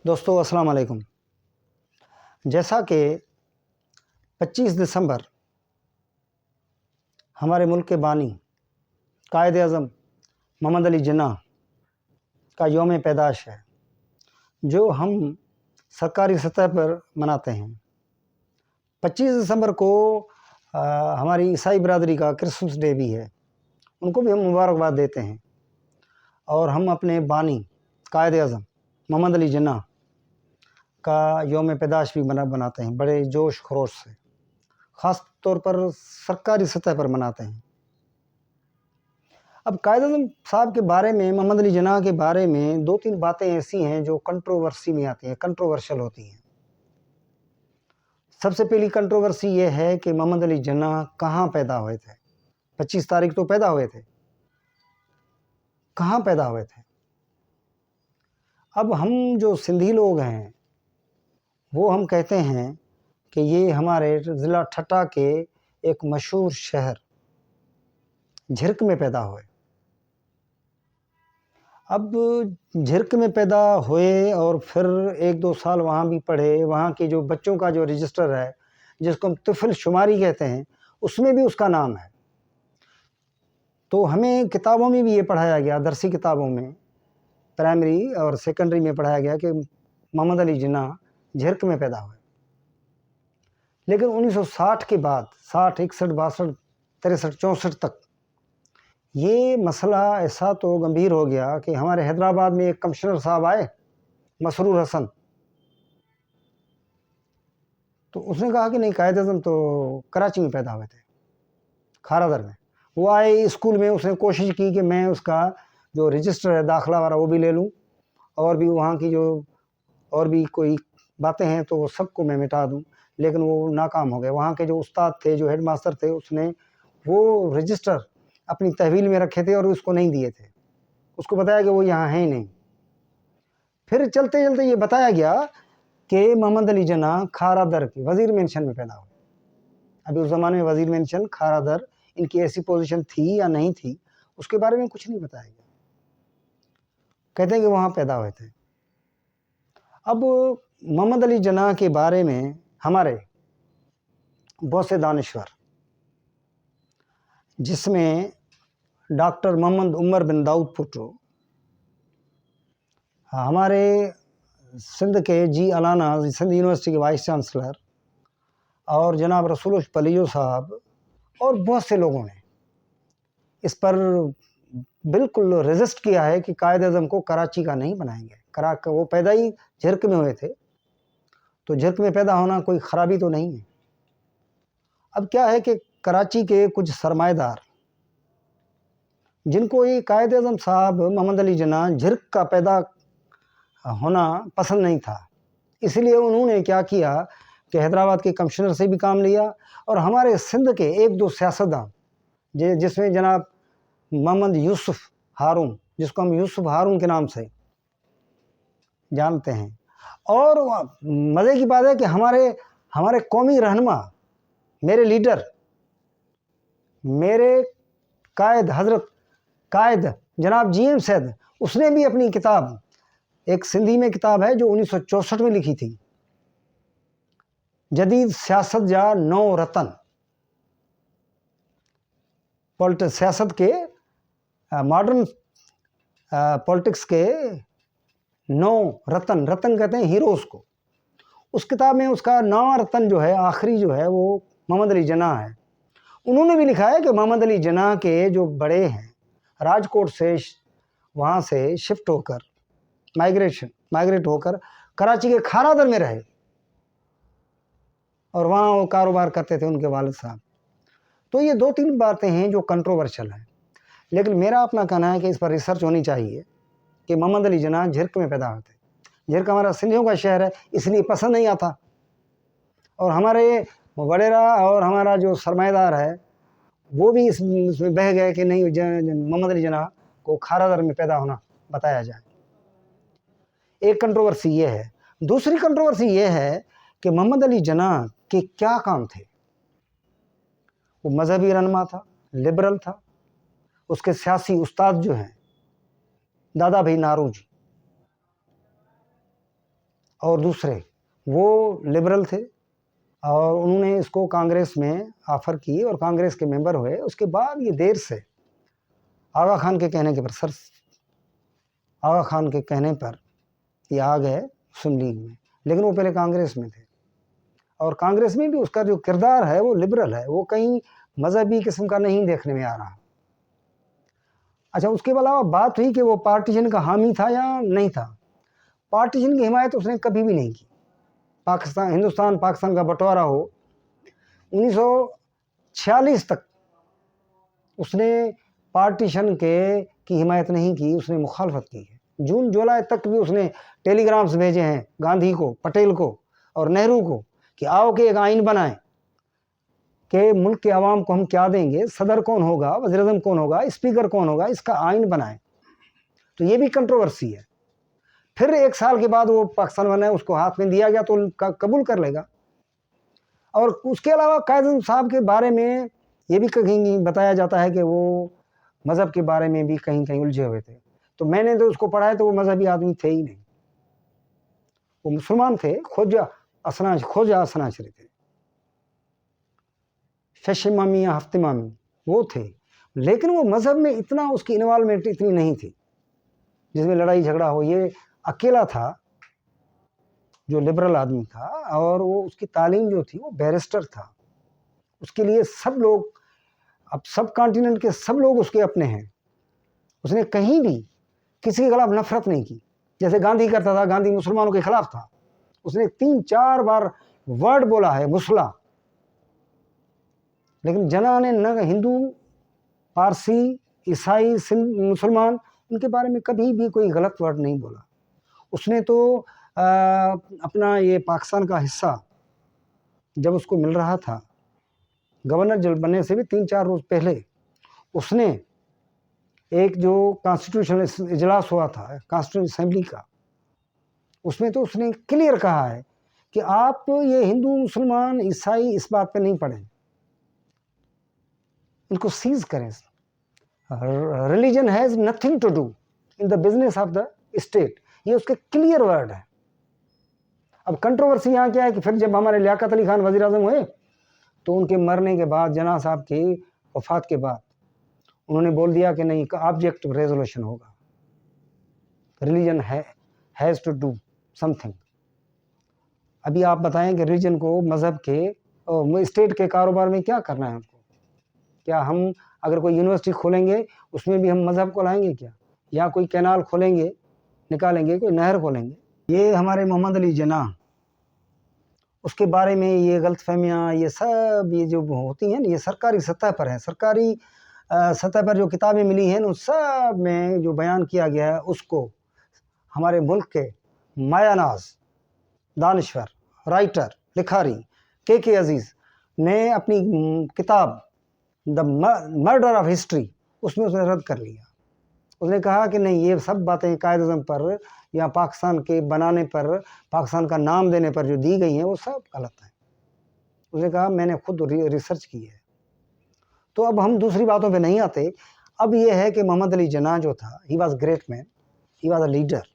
दोस्तों अस्सलाम वालेकुम। जैसा कि 25 दिसंबर हमारे मुल्क के बानी कायद-ए-आज़म मोहम्मद अली जिन्ना का यौम पैदाश है, जो हम सरकारी सतह पर मनाते हैं। 25 दिसंबर को हमारी ईसाई बरादरी का क्रिसमस डे भी है, उनको भी हम मुबारकबाद देते हैं। और हम अपने बानी कायद-ए-आज़म मोहम्मद अली जिन्ना का यौम पैदाश भी बनाते हैं बड़े जोश खरोश से, ख़ास तौर पर सरकारी सतह पर मनाते हैं। अब कायद-ए-आज़म साहब के बारे में, मोहम्मद अली जिन्ना के बारे में 2-3 बातें ऐसी हैं जो कंट्रोवर्सी में आती हैं, कंट्रोवर्शियल होती हैं। सबसे पहली कंट्रोवर्सी ये है कि मोहम्मद अली जिन्ना कहाँ पैदा हुए थे। 25 तारीख तो पैदा हुए थे, कहाँ पैदा हुए थे। अब हम जो सिंधी लोग हैं वो हम कहते हैं कि ये हमारे ज़िला ठट्टा के एक मशहूर शहर झिरक में पैदा हुए। अब झिरक में पैदा हुए और फिर 1-2 साल वहाँ भी पढ़े। वहाँ के जो बच्चों का जो रजिस्टर है, जिसको हम तिफ़ल शुमारी कहते हैं, उसमें भी उसका नाम है। तो हमें किताबों में भी ये पढ़ाया गया, दरसी किताबों में, प्राइमरी और सेकेंडरी में पढ़ाया गया कि मोहम्मद अली जिन्ना झिरक में पैदा हुए। लेकिन 1960 के बाद 60, 61, 62, 63, 64 तक ये मसला ऐसा तो गंभीर हो गया कि हमारे हैदराबाद में एक कमिश्नर साहब आए, मसरूर हसन। तो उसने कहा कि नहीं, कायद-ए-आज़म तो कराची में पैदा हुए थे, खारादर में। वो आए स्कूल में, उसने कोशिश की कि मैं उसका जो रजिस्टर है दाखिला वाला वो भी ले लूँ, और भी वहाँ की जो और भी कोई बातें हैं तो वो सबको मैं मिटा दूँ, लेकिन वो नाकाम हो गए। वहाँ के जो उस्ताद थे, जो हेड मास्टर थे, उसने वो रजिस्टर अपनी तहवील में रखे थे और उसको नहीं दिए थे। उसको बताया कि वो यहाँ है ही नहीं। फिर चलते चलते ये बताया गया कि मोहम्मद अली जिन्ना खारादर के वज़ीर मेंशन में पैदा हुए। अभी उस ज़माने में वज़ीर मेंशन, खारादर, इनकी ऐसी पोजीशन थी या नहीं थी, उसके बारे में कुछ नहीं बताया गया। कहते हैं कि वहाँ पैदा हुए थे। अब मोहम्मद अली जिन्ना के बारे में हमारे बहुत से दानिश्वर, जिसमें डॉक्टर मोहम्मद उमर बिन दाऊद भुट्टो, हमारे सिंध के जी अलाना, सिंध यूनिवर्सिटी के वाइस चांसलर, और जनाब रसूल पलियो साहब, और बहुत से लोगों ने इस पर बिल्कुल रेजिस्ट किया है कि कायद-ए-आज़म को कराची का नहीं बनाएंगे। वो पैदा ही झिरक में हुए थे, तो झिरक में पैदा होना कोई ख़राबी तो नहीं है। अब क्या है कि कराची के कुछ सरमाएदार, जिनको ये कायद-ए-आज़म साहब मोहम्मद अली जिन्ना झिरक का पैदा होना पसंद नहीं था, इसलिए उन्होंने क्या किया कि हैदराबाद के कमिश्नर से भी काम लिया, और हमारे सिंध के 1-2 सियासतदान, जिसमें जनाब मोहम्मद यूसुफ हारून, जिसको हम यूसुफ हारून के नाम से जानते हैं। और मज़े की बात है कि हमारे कौमी रहनुमा, मेरे लीडर, मेरे कायद, हज़रत कायद जनाब GM सैद, उसने भी अपनी किताब, एक सिंधी में किताब है जो 1964 में लिखी थी, जदीद सियासत जा 9 रतन, सियासत के मॉडर्न पॉलिटिक्स के 9 रतन, रतन कहते हैं हीरोज़ को। उस किताब में उसका 9वां रतन जो है, आखिरी जो है, वो मोहम्मद अली जिन्ना है। उन्होंने भी लिखा है कि मोहम्मद अली जिन्ना के जो बड़े हैं, राजकोट से वहाँ से शिफ्ट होकर माइग्रेट होकर कराची के खारादर में रहे, और वहाँ वो कारोबार करते थे, उनके वालिद साहब। तो ये 2-3 बातें हैं जो कंट्रोवर्शियल हैं, लेकिन मेरा अपना कहना है कि इस पर रिसर्च होनी चाहिए कि मोहम्मद अली जिन्ना झिरक में पैदा हुए थे। झिरक हमारा सिंधियों का शहर है, इसलिए पसंद नहीं आता, और हमारे वडेरा और हमारा जो सरमाएदार है वो भी इसमें बह गए कि नहीं, मोहम्मद अली जिन्ना को खारादर में पैदा होना बताया जाए। एक कंट्रोवर्सी ये है। दूसरी कंट्रोवर्सी ये है कि मोहम्मद अली जिन्ना के क्या काम थे। वो मजहबी रहनुमा था, लिबरल था। उसके सियासी उस्ताद जो हैं दादा भाई नारू जी, और दूसरे वो लिबरल थे और उन्होंने इसको कांग्रेस में ऑफ़र की और कांग्रेस के मेंबर हुए। उसके बाद ये देर से आगा खान के कहने के पर आगा खान के कहने पर ये आ गए मुस्लिम लीग में, लेकिन वो पहले कांग्रेस में थे और कांग्रेस में भी उसका जो किरदार है वो लिबरल है, वो कहीं मजहबी किस्म का नहीं देखने में आ रहा। अच्छा, उसके अलावा बात हुई कि वो पार्टीशन का हामी था या नहीं था। पार्टीशन की हिमायत उसने कभी भी नहीं की। पाकिस्तान, हिंदुस्तान पाकिस्तान का बंटवारा हो 1946 तक उसने पार्टीशन की हिमायत नहीं की, उसने मुखालफत की है। जून जुलाई तक भी उसने टेलीग्राम्स भेजे हैं गांधी को, पटेल को और नेहरू को कि आओ कि एक आइन बनाएं कि मुल्क के आवाम को हम क्या देंगे, सदर कौन होगा, वज़ीर-ए-आज़म कौन होगा, स्पीकर कौन होगा, इसका आइन बनाएं। तो ये भी कंट्रोवर्सी है। फिर 1 साल के बाद वो पाकिस्तान बना, उसको हाथ में दिया गया तो कबूल कर लेगा। और उसके अलावा कायद साहब के बारे में ये भी कहीं बताया जाता है कि वो मज़हब के बारे में भी कहीं कहीं उलझे हुए थे। तो मैंने तो उसको पढ़ा है तो वो मज़हबी आदमी थे ही नहीं, वो मुसलमान थे, खोजा असनाशरी थे, शश-ए-इमामी या हफ्ते-इमामी वो थे, लेकिन वो मज़हब में इतना उसकी इन्वॉल्वमेंट इतनी नहीं थी जिसमें लड़ाई झगड़ा हो। ये अकेला था जो लिबरल आदमी था और वो उसकी तालीम जो थी वो बैरिस्टर था। उसके लिए सब लोग, अब सब कॉन्टिनेंट के सब लोग उसके अपने हैं। उसने कहीं भी किसी के खिलाफ नफरत नहीं की जैसे गांधी करता था। गांधी मुसलमानों के खिलाफ था, उसने 3-4 बार वर्ड बोला है मुसला, लेकिन जना ने न हिंदू, पारसी, ईसाई, मुसलमान, इनके बारे में कभी भी कोई गलत वर्ड नहीं बोला। उसने तो अपना ये पाकिस्तान का हिस्सा जब उसको मिल रहा था, गवर्नर जल बनने से भी 3-4 रोज़ पहले उसने एक जो कॉन्स्टिट्यूशनल इजलास हुआ था कॉन्स्टिट्यूशन असेंबली का, उसमें तो उसने क्लियर कहा है कि आप ये हिंदू, मुसलमान, ईसाई इस बात पे नहीं पड़े, इनको सीज करें। Religion has nothing to do in the business of the state, ये उसके क्लियर वर्ड है। अब कंट्रोवर्सी यहाँ क्या है कि फिर जब हमारे लियाकत अली खान वज़ीर आज़म हुए तो उनके मरने के बाद, जना साहब की वफ़ात के बाद, उन्होंने बोल दिया कि नहीं, ऑब्जेक्ट रेजोल्यूशन होगा, religion has to do something. अभी आप बताएं कि रिलीजन को मज़हब के स्टेट के कारोबार में क्या करना है हमको? क्या हम अगर कोई यूनिवर्सिटी खोलेंगे उसमें भी हम मज़हब को लाएंगे क्या? या कोई कैनाल खोलेंगे, निकालेंगे, कोई नहर खोलेंगे? ये हमारे मोहम्मद अली जिन्ना, उसके बारे में ये गलतफहमियाँ, ये सब ये जो होती हैं ना, ये सरकारी सतह पर है। सरकारी सतह पर जो किताबें मिली हैं उन सब में जो बयान किया गया है उसको हमारे मुल्क के मायानाज दानिश्वर, राइटर, लिखारी के अजीज़ ने अपनी किताब द मर्डर ऑफ हिस्ट्री उसमें उसने रद्द कर लिया। उसने कहा कि नहीं, ये सब बातें कायद-ए-आज़म पर या पाकिस्तान के बनाने पर, पाकिस्तान का नाम देने पर जो दी गई हैं वो सब गलत हैं। उसने कहा मैंने खुद रिसर्च की है। तो अब हम दूसरी बातों पे नहीं आते। अब ये है कि मोहम्मद अली जिन्ना जो था, he was great man, he was a leader.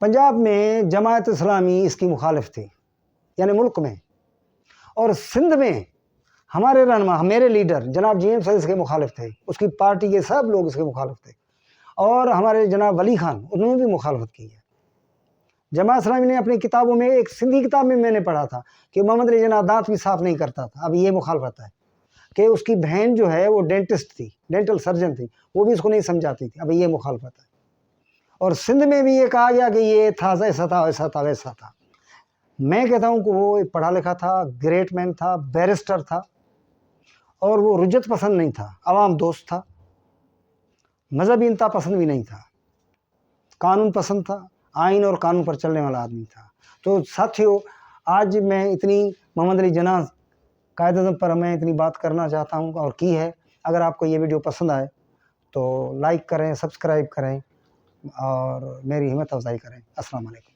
Punjab में जमात इस्लामी इसकी मुखालिफ थी, यानी मुल्क में, और सिंध में हमारे रहनुमा, मेरे लीडर जनाब जी.एम. सैयद इसके मुखालिफ थे, उसकी पार्टी के सब लोग इसके मुखालिफ थे, और हमारे जनाब वली खान, उन्होंने भी मुखालफत की है। जमात इस्लामी ने अपनी किताबों में, एक सिंधी किताब में मैंने पढ़ा था कि मोहम्मद अली जिन्ना दांत भी साफ नहीं करता था। अब ये मुखालफत है कि उसकी बहन जो है वो डेंटिस्ट थी, डेंटल सर्जन थी, वो भी इसको नहीं समझाती थी। अब ये मुखालफत है। और सिंध में भी ये कहा गया कि ये था, ऐसा था, ऐसा था, वैसा था। मैं कहता हूँ कि वो एक पढ़ा लिखा था, ग्रेट मैन था, बैरिस्टर था, और वो रुजत पसंद नहीं था, आवाम दोस्त था, मजहबी इंता पसंद भी नहीं था, कानून पसंद था, आइन और कानून पर चलने वाला आदमी था। तो साथियों, आज मैं इतनी मोहम्मद अली जिन्ना कायद-ए-आज़म पर मैं इतनी बात करना चाहता हूँ और की है। अगर आपको ये वीडियो पसंद आए तो लाइक करें, सब्सक्राइब करें और मेरी हिम्मत अफजाई करें। अस्सलाम वालेकुम।